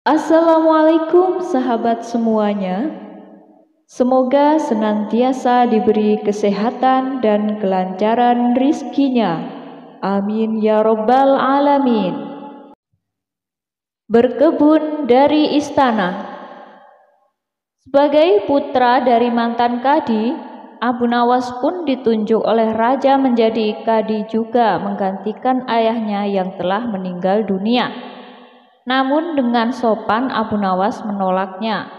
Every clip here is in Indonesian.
Assalamualaikum sahabat semuanya. Semoga senantiasa diberi kesehatan dan kelancaran rizkinya. Amin ya robbal alamin. Berkebun dari istana. Sebagai putra dari mantan kadi, Abu Nawas pun ditunjuk oleh raja menjadi kadi juga menggantikan ayahnya yang telah meninggal dunia. Namun dengan sopan Abu Nawas menolaknya.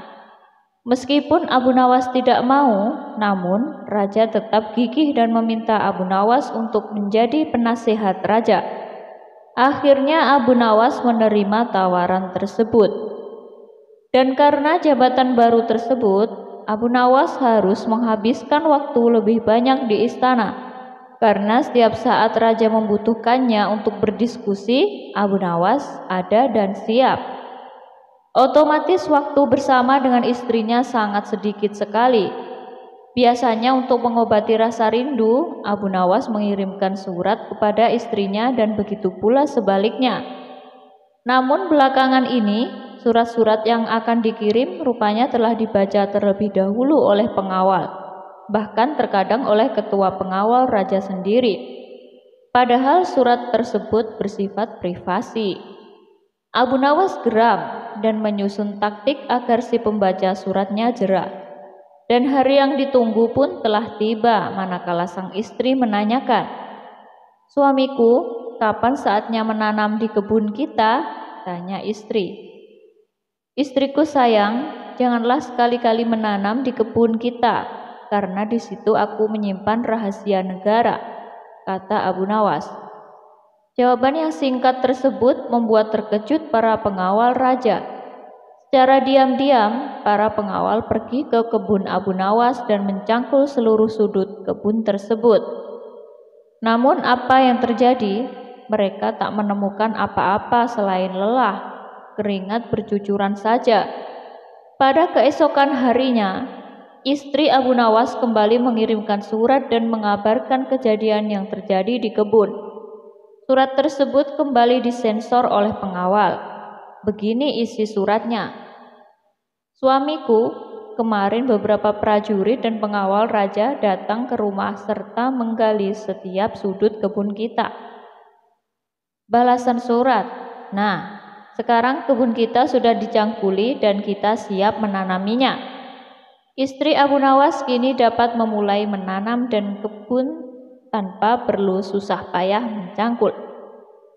Meskipun Abu Nawas tidak mau, namun raja tetap gigih dan meminta Abu Nawas untuk menjadi penasehat raja. Akhirnya Abu Nawas menerima tawaran tersebut. Dan karena jabatan baru tersebut, Abu Nawas harus menghabiskan waktu lebih banyak di istana. Karena setiap saat raja membutuhkannya untuk berdiskusi, Abu Nawas ada dan siap. Otomatis waktu bersama dengan istrinya sangat sedikit sekali. Biasanya untuk mengobati rasa rindu, Abu Nawas mengirimkan surat kepada istrinya dan begitu pula sebaliknya. Namun belakangan ini, surat-surat yang akan dikirim rupanya telah dibaca terlebih dahulu oleh pengawal. Bahkan terkadang oleh ketua pengawal raja sendiri. Padahal surat tersebut bersifat privasi. Abu Nawas geram dan menyusun taktik agar si pembaca suratnya jera. Dan hari yang ditunggu pun telah tiba manakala sang istri menanyakan, "Suamiku, kapan saatnya menanam di kebun kita?" tanya istri. "Istriku sayang, janganlah sekali-kali menanam di kebun kita, karena di situ aku menyimpan rahasia negara," kata Abu Nawas. Jawaban yang singkat tersebut membuat terkejut para pengawal raja. Secara diam-diam, para pengawal pergi ke kebun Abu Nawas dan mencangkul seluruh sudut kebun tersebut. Namun apa yang terjadi? Mereka tak menemukan apa-apa selain lelah, keringat bercucuran saja. Pada keesokan harinya, istri Abu Nawas kembali mengirimkan surat dan mengabarkan kejadian yang terjadi di kebun. Surat tersebut kembali disensor oleh pengawal. Begini isi suratnya. "Suamiku, kemarin beberapa prajurit dan pengawal raja datang ke rumah serta menggali setiap sudut kebun kita." Balasan surat, "Nah, sekarang kebun kita sudah dicangkuli dan kita siap menanaminya." Istri Abu Nawas kini dapat memulai menanam dan kebun tanpa perlu susah payah mencangkul.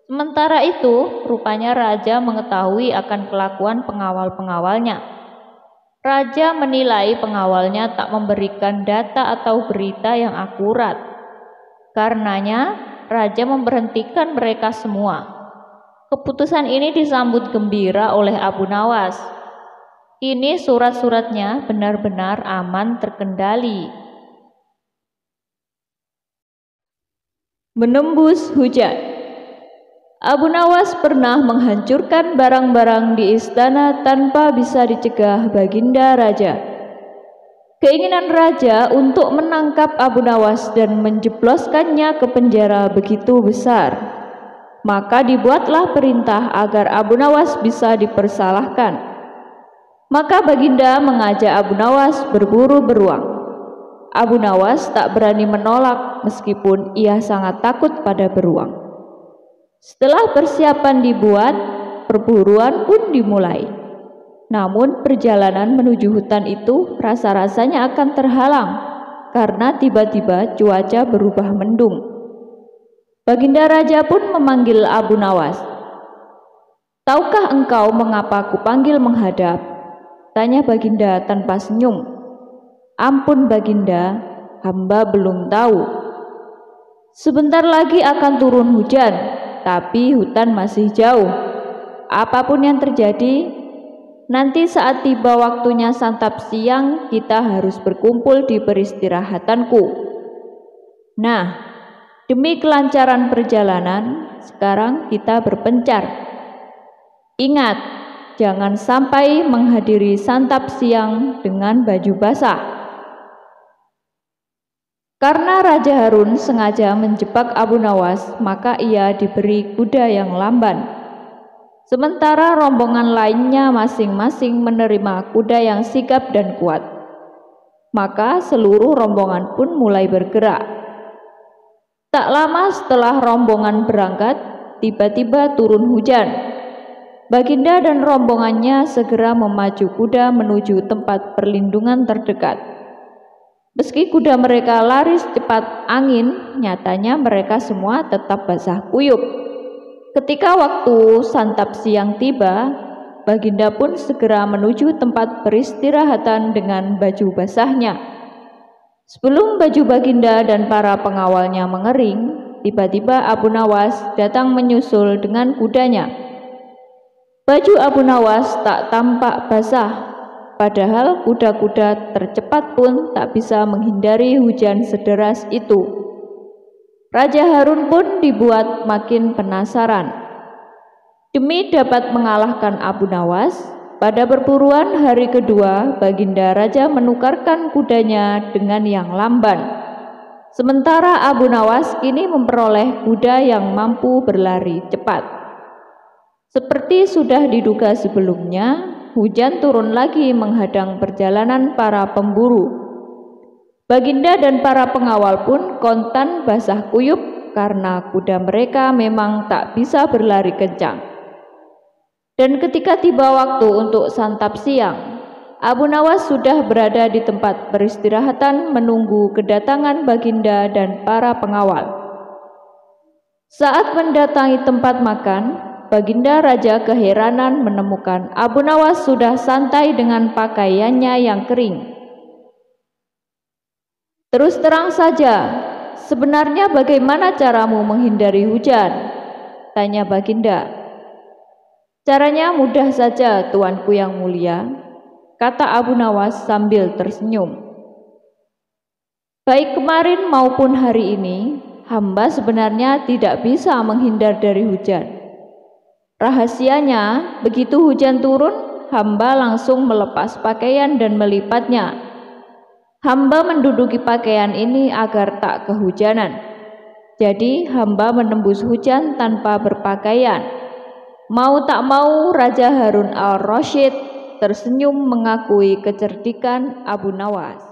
Sementara itu, rupanya raja mengetahui akan kelakuan pengawal-pengawalnya. Raja menilai pengawalnya tak memberikan data atau berita yang akurat. Karenanya, raja memberhentikan mereka semua. Keputusan ini disambut gembira oleh Abu Nawas. Kini surat-suratnya benar-benar aman terkendali. Menembus hujan. Abu Nawas pernah menghancurkan barang-barang di istana tanpa bisa dicegah baginda raja. Keinginan raja untuk menangkap Abu Nawas dan menjebloskannya ke penjara begitu besar. Maka dibuatlah perintah agar Abu Nawas bisa dipersalahkan. Maka baginda mengajak Abu Nawas berburu beruang. Abu Nawas tak berani menolak meskipun ia sangat takut pada beruang. Setelah persiapan dibuat, perburuan pun dimulai. Namun perjalanan menuju hutan itu rasa-rasanya akan terhalang karena tiba-tiba cuaca berubah mendung. Baginda raja pun memanggil Abu Nawas. "Tahukah engkau mengapa kupanggil menghadap?" tanya baginda tanpa senyum. "Ampun baginda, hamba belum tahu. Sebentar lagi akan turun hujan, tapi hutan masih jauh. Apapun yang terjadi, nanti saat tiba waktunya santap siang, kita harus berkumpul di peristirahatanku. Nah, demi kelancaran perjalanan, sekarang kita berpencar. Ingat, jangan sampai menghadiri santap siang dengan baju basah." Karena Raja Harun sengaja menjebak Abu Nawas, maka ia diberi kuda yang lamban. Sementara rombongan lainnya masing-masing menerima kuda yang sigap dan kuat. Maka seluruh rombongan pun mulai bergerak. Tak lama setelah rombongan berangkat, tiba-tiba turun hujan. Baginda dan rombongannya segera memacu kuda menuju tempat perlindungan terdekat. Meski kuda mereka lari secepat angin, nyatanya mereka semua tetap basah kuyup. Ketika waktu santap siang tiba, Baginda pun segera menuju tempat peristirahatan dengan baju basahnya. Sebelum baju Baginda dan para pengawalnya mengering, tiba-tiba Abu Nawas datang menyusul dengan kudanya. Baju Abu Nawas tak tampak basah, padahal kuda-kuda tercepat pun tak bisa menghindari hujan sederas itu. Raja Harun pun dibuat makin penasaran. Demi dapat mengalahkan Abu Nawas, pada perburuan hari kedua, Baginda Raja menukarkan kudanya dengan yang lamban. Sementara Abu Nawas kini memperoleh kuda yang mampu berlari cepat. Seperti sudah diduga sebelumnya, hujan turun lagi menghadang perjalanan para pemburu. Baginda dan para pengawal pun kontan basah kuyup karena kuda mereka memang tak bisa berlari kencang. Dan ketika tiba waktu untuk santap siang, Abu Nawas sudah berada di tempat peristirahatan menunggu kedatangan Baginda dan para pengawal. Saat mendatangi tempat makan, Baginda Raja keheranan menemukan Abu Nawas sudah santai dengan pakaiannya yang kering. Terus terang saja, sebenarnya bagaimana caramu menghindari hujan? Tanya Baginda. Caranya mudah saja, tuanku yang mulia, kata Abu Nawas sambil tersenyum. Baik kemarin maupun hari ini, hamba sebenarnya tidak bisa menghindar dari hujan. Rahasianya, begitu hujan turun, hamba langsung melepas pakaian dan melipatnya. Hamba menduduki pakaian ini agar tak kehujanan. Jadi hamba menembus hujan tanpa berpakaian. Mau tak mau Raja Harun al-Rasyid tersenyum mengakui kecerdikan Abu Nawas.